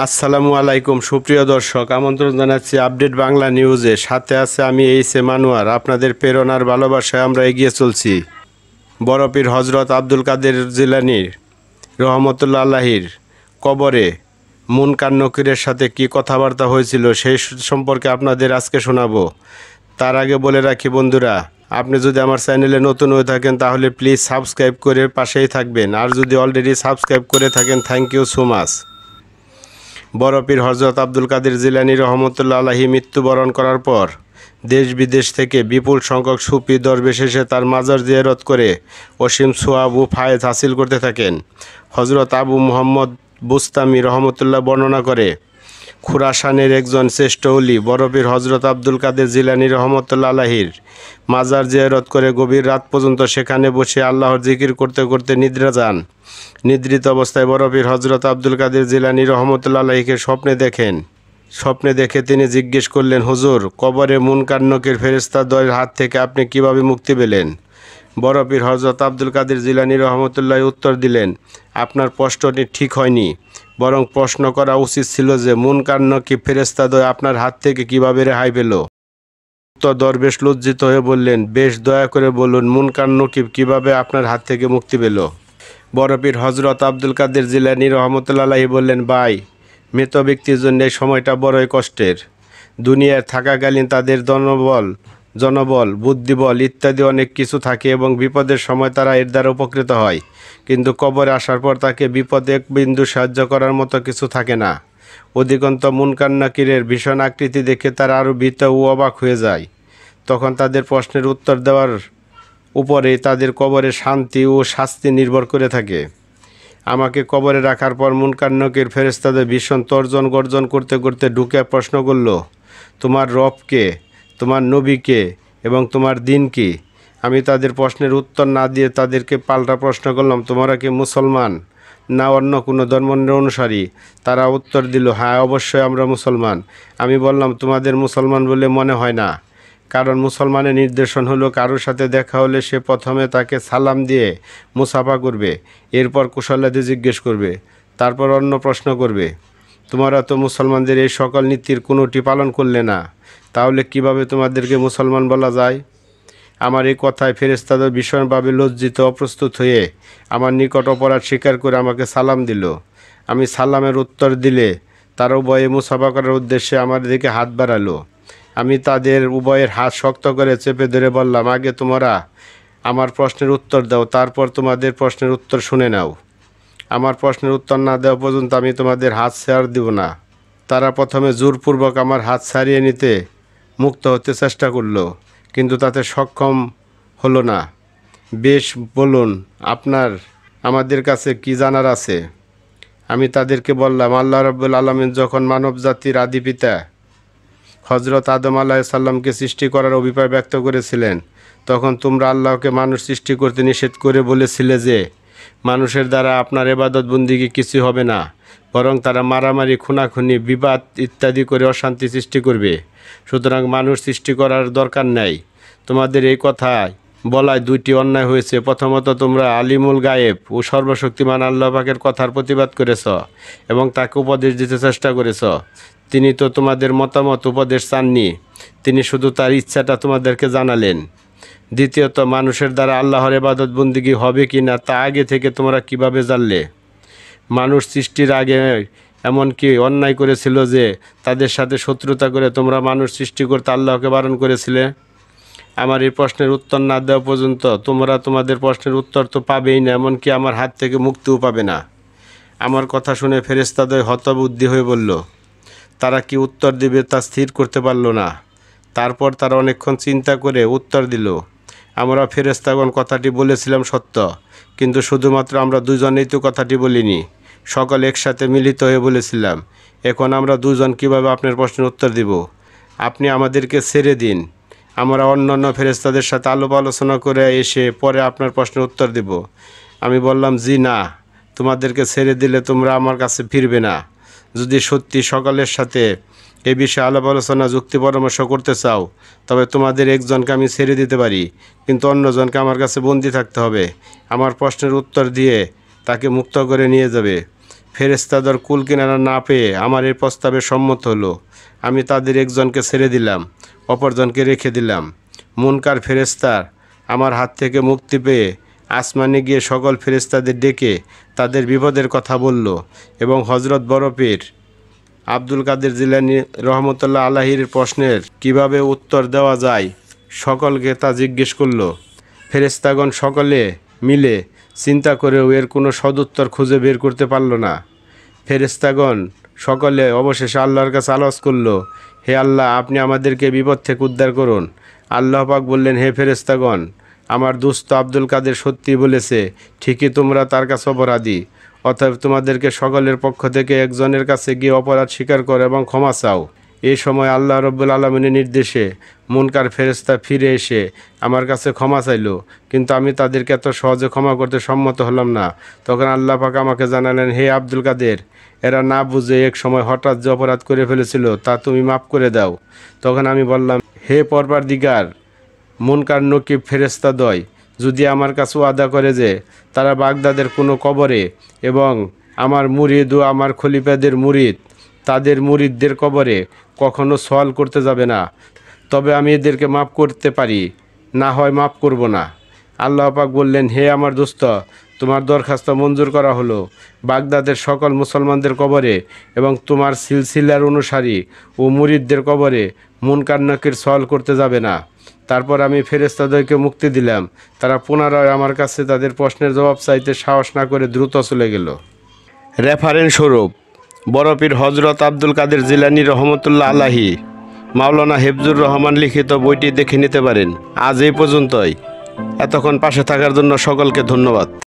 আসসালামু আলাইকুম সুপ্রিয় দর্শক, আমন্ত্রণ জানাচ্ছি আপডেট বাংলা নিউজে। সাথে আছে আমি এইচ এম আনোয়ার। আপনাদের প্রেরণার ভালোবাসায় আমরা এগিয়ে চলছি। বড় পীর হজরত আব্দুল কাদের জিলানীর রহমতুল্লাহ আলাহির কবরে মুনকার নকিরের সাথে কি কথাবার্তা হয়েছিল সেই সম্পর্কে আপনাদের আজকে শোনাবো। তার আগে বলে রাখি বন্ধুরা, আপনি যদি আমার চ্যানেলে নতুন হয়ে থাকেন তাহলে প্লিজ সাবস্ক্রাইব করে পাশেই থাকবেন, আর যদি অলরেডি সাবস্ক্রাইব করে থাকেন থ্যাংক ইউ সো মাচ। বড় পীর হজরত আব্দুল কাদের জিলানী রহমতুল্লাহ আলাহি মৃত্যুবরণ করার পর দেশ বিদেশ থেকে বিপুল সংখ্যক সুফি দরবেশ এসে তার মাজার জিয়ারত করে অসীম সোয়াব ও ফায়েজ হাসিল করতে থাকেন। হজরত আবু মুহাম্মদ বুস্তামি রহমতুল্লাহ বর্ণনা করে, খুরাসানের একজন শ্রেষ্ঠ ওলি বড় পীর হজরত আব্দুল কাদের জিলানী রহমতুল্লাহ আলাহির মাজার জিয়ারত করে গভীর রাত পর্যন্ত সেখানে বসে আল্লাহর জিকির করতে করতে নিদ্রা যান। নিদ্রিত অবস্থায় বড় পীর হজরত আব্দুল কাদের জিলানী রহমতুল্লাহ আলাহিকে স্বপ্নে দেখে তিনি জিজ্ঞেস করলেন, হুজুর, কবরে মুনকার নকির ফেরেশতাদ্বয়ের হাত থেকে আপনি কিভাবে মুক্তি পেলেন? বড় পীর হজরত আব্দুল কাদের জিলানী রহমতুল্লাহ উত্তর দিলেন, আপনার প্রশ্নটি ঠিক হয়নি, বরং প্রশ্ন করা উচিত ছিল যে মুনকার নকির ফেরেশতাদ্বয় আপনার হাত থেকে কিভাবে রেহাই পেল। উক্ত দরবেশ লজ্জিত হয়ে বললেন, বেশ, দয়া করে বলুন মুনকার নকিব কিভাবে আপনার হাত থেকে মুক্তি পেল। বড় পীর হজরত আব্দুল কাদের জিলানী রহমতুল্লাহ আলাহি বললেন, ভাই, মৃত ব্যক্তির জন্য এই সময়টা বড়ই কষ্টের। দুনিয়ার থাকাকালীন তাদের জনবল বুদ্ধিবল ইত্যাদি অনেক কিছু থাকে এবং বিপদের সময় তারা এর দ্বারা উপকৃত হয়, কিন্তু কবরে আসার পর তাকে বিপদে এক বিন্দু সাহায্য করার মতো কিছু থাকে না। অধিকন্ত মুনকার নাকিরের ভীষণ আকৃতি দেখে তারা আরও ভীত ও অবাক হয়ে যায়। তখন তাদের প্রশ্নের উত্তর দেওয়ার উপরেই তাদের কবরে শান্তি ও শাস্তি নির্ভর করে থাকে। আমাকে কবরে রাখার পর মুনকার নকির ফেরেশতাদের ভীষণ তর্জন গর্জন করতে করতে ঢুকে প্রশ্ন করল, তোমার রবকে, তোমার নবীকে এবং তোমার দিন কি? আমি তাদের প্রশ্নের উত্তর না দিয়ে তাদেরকে পাল্টা প্রশ্ন করলাম, তোমরা কি মুসলমান না অন্য কোনো ধর্মের অনুসারী? তারা উত্তর দিল, হ্যাঁ, অবশ্যই আমরা মুসলমান। আমি বললাম, তোমাদের মুসলমান বলে মনে হয় না, কারণ মুসলমানের নির্দেশন হলো কারোর সাথে দেখা হলে সে প্রথমে তাকে সালাম দিয়ে মুসাফা করবে, এরপর কুশলাদি জিজ্ঞেস করবে, তারপর অন্য প্রশ্ন করবে। তোমরা তো মুসলমানদের এই সকল নীতির কোনোটি পালন করলে না, তাহলে কিভাবে তোমাদেরকে মুসলমান বলা যায়? আমার এই কথায় ফেরেশতাদের ভীষণভাবে লজ্জিত অপ্রস্তুত হয়ে আমার নিকট অপরাধ স্বীকার করে আমাকে সালাম দিল। আমি সালামের উত্তর দিলে তারা উভয়ে মুসাফা করার উদ্দেশ্যে আমার দিকে হাত বাড়ালো। আমি তাদের উভয়ের হাত শক্ত করে চেপে ধরে বললাম, আগে তোমরা আমার প্রশ্নের উত্তর দাও, তারপর তোমাদের প্রশ্নের উত্তর শুনে নাও। আমার প্রশ্নের উত্তর না দেওয়া পর্যন্ত আমি তোমাদের হাত ছাড় দিব না। তারা প্রথমে জোরপূর্বক আমার হাত ছাড়িয়ে নিতে মুক্ত হতে চেষ্টা করলো, কিন্তু তাতে সক্ষম হলো না। বেশ, বলুন, আমাদের কাছে কি জানার আছে? আমি তাদেরকে বললাম, আল্লাহ রাব্বুল আলামিন যখন মানব জাতির আদি পিতা হজরত আদম আলাইহিসসালামকে সৃষ্টি করার অভিপ্রায় ব্যক্ত করেছিলেন, তখন তোমরা আল্লাহকে মানুষ সৃষ্টি করতে নিষেধ করে বলেছিলে যে মানুষের দ্বারা আপনার ইবাদত বন্দিগি কিছু হবে না, বরং তারা মারামারি, খুনাখুনি, বিবাদ ইত্যাদি করে অশান্তি সৃষ্টি করবে। সুতরাং মানুষ সৃষ্টি করার দরকার নেই। তোমাদের এই কথায় বলায় দুইটি অন্যায় হয়েছে। প্রথমত, তোমরা আলিমুল গায়েব ও সর্বশক্তিমান আল্লাহ পাকের কথার প্রতিবাদ করেছ এবং তাকে উপদেশ দিতে চেষ্টা করেছ। তিনি তো তোমাদের মতামত উপদেশ চাননি, তিনি শুধু তার ইচ্ছাটা তোমাদেরকে জানালেন। দ্বিতীয়ত, মানুষের দ্বারা আল্লাহর ইবাদত বন্দিগি হবে কি না তা আগে থেকে তোমরা কিভাবে জানলে? মানুষ সৃষ্টির আগে এমনকি অন্যায় করেছিল যে তাদের সাথে শত্রুতা করে তোমরা মানুষ সৃষ্টি করতে আল্লাহকে বারণ করেছিলে। আমার এই প্রশ্নের উত্তর না দেওয়া পর্যন্ত তোমরা তোমাদের প্রশ্নের উত্তর তো পাবেই না, এমনকি আমার হাত থেকে মুক্তিও পাবে না। আমার কথা শুনে ফেরেশতাদ্বয় হতবুদ্ধি হয়ে বলল। তারা কি উত্তর দেবে তা স্থির করতে পারল না। তারপর তারা অনেকক্ষণ চিন্তা করে উত্তর দিল, আমরা ফেরেশতাগণ কথাটি বলেছিলাম সত্য, কিন্তু শুধুমাত্র আমরা দুজনেই তো কথাটি বলিনি, সকলে একসাথে মিলিত হয়ে বলেছিলাম। এখন আমরা দুজন কিভাবে আপনার প্রশ্নের উত্তর দিব? আপনি আমাদেরকে ছেড়ে দিন, আমরা অন্যান্য ফেরেশতাদের সাথে আলাপ আলোচনা করে এসে পরে আপনার প্রশ্নের উত্তর দেব। আমি বললাম, জি না, তোমাদেরকে ছেড়ে দিলে তোমরা আমার কাছে ফিরবে না। যদি সত্যি সকলের সাথে এ বিষয়ে আলাপ আলোচনা যুক্তি পরামর্শ করতে চাও, তবে তোমাদের একজনকে আমি ছেড়ে দিতে পারি, কিন্তু অন্যজনকে আমার কাছে বন্দী থাকতে হবে। আমার প্রশ্নের উত্তর দিয়ে তাকে মুক্ত করে নিয়ে যাবে। ফেরেশতাদের কুল কিনারা না পেয়ে আমার এই প্রস্তাবে সম্মত হলো। আমি তাদের একজনকে ছেড়ে দিলাম, অপরজনকে রেখে দিলাম। মুনকার ফেরেশতা আমার হাত থেকে মুক্তি পেয়ে আসমানে গিয়ে সকল ফেরেশতাদের ডেকে তাদের বিপদের কথা বলল এবং হযরত বড় পীর আব্দুল কাদের জিলানী রহমতুল্লাহ আলাহির প্রশ্নের কিভাবে উত্তর দেওয়া যায় সকলকে তা জিজ্ঞেস করল। ফেরেশতাগণ সকলে মিলে চিন্তা করেও এর কোনো সদুত্তর খুঁজে বের করতে পারল না। ফেরেশতাগণ সকলে অবশেষে আল্লাহর কাছে আরজ করল, হে আল্লাহ, আপনি আমাদেরকে বিপদ থেকে উদ্ধার করুন। আল্লাহ পাক বললেন, হে ফেরেশতাগণ, আমার দুস্থ আব্দুল কাদের সত্যি বলেছে, ঠিকই তোমরা তার কাছে অপরাধী। অতএব তোমাদেরকে সকলের পক্ষ থেকে একজনের কাছে গিয়ে অপরাধ স্বীকার করো এবং ক্ষমা চাও। এই সময় আল্লাহ রব্বুল আলমিনের নির্দেশে মুনকার ফেরেশতা ফিরে এসে আমার কাছে ক্ষমা চাইল, কিন্তু আমি তাদেরকে এত সহজে ক্ষমা করতে সম্মত হলাম না। তখন আল্লাহ পাক আমাকে জানালেন, হে আব্দুল কাদের, এরা না বুঝে এক সময় হঠাৎ যে অপরাধ করে ফেলেছিল তা তুমি মাফ করে দাও। তখন আমি বললাম, হে পরওয়ারদিগার, মুনকার নকিব ফেরেশতাদ্বয় যদি আমার কাছে ওয়াদা করে যে তারা বাগদাদের কোনো কবরে এবং আমার মুরিদ ও আমার খলিফাদের মুরিদ তাদের মুরিদদের কবরে কখনো সওয়াল করতে যাবে না, তবে আমি এদেরকে মাফ করতে পারি, না হয় মাফ করব না। আল্লাহ পাক বললেন, হে আমার দোস্ত, তোমার দরখাস্ত মঞ্জুর করা হলো। বাগদাদের সকল মুসলমানদের কবরে এবং তোমার সিলসিলার অনুসারী ও মুরিদদের কবরে মুনকার নকির সওয়াল করতে যাবে না। তারপর আমি ফেরেশতাদেরকে মুক্তি দিলাম। তারা পুনরায় আমার কাছে তাদের প্রশ্নের জবাব চাইতে সাহস না করে দ্রুত চলে গেল। রেফারেন্স স্বরূপ বড় পীর হযরত আব্দুল কাদের জিলানী রহমতুল্লাহ আলাহি মাওলানা হেফজুর রহমান লিখিত বইটি দেখে নিতে পারেন। আজ এই পর্যন্তই। এতক্ষণ পাশে থাকার জন্য সকলকে ধন্যবাদ।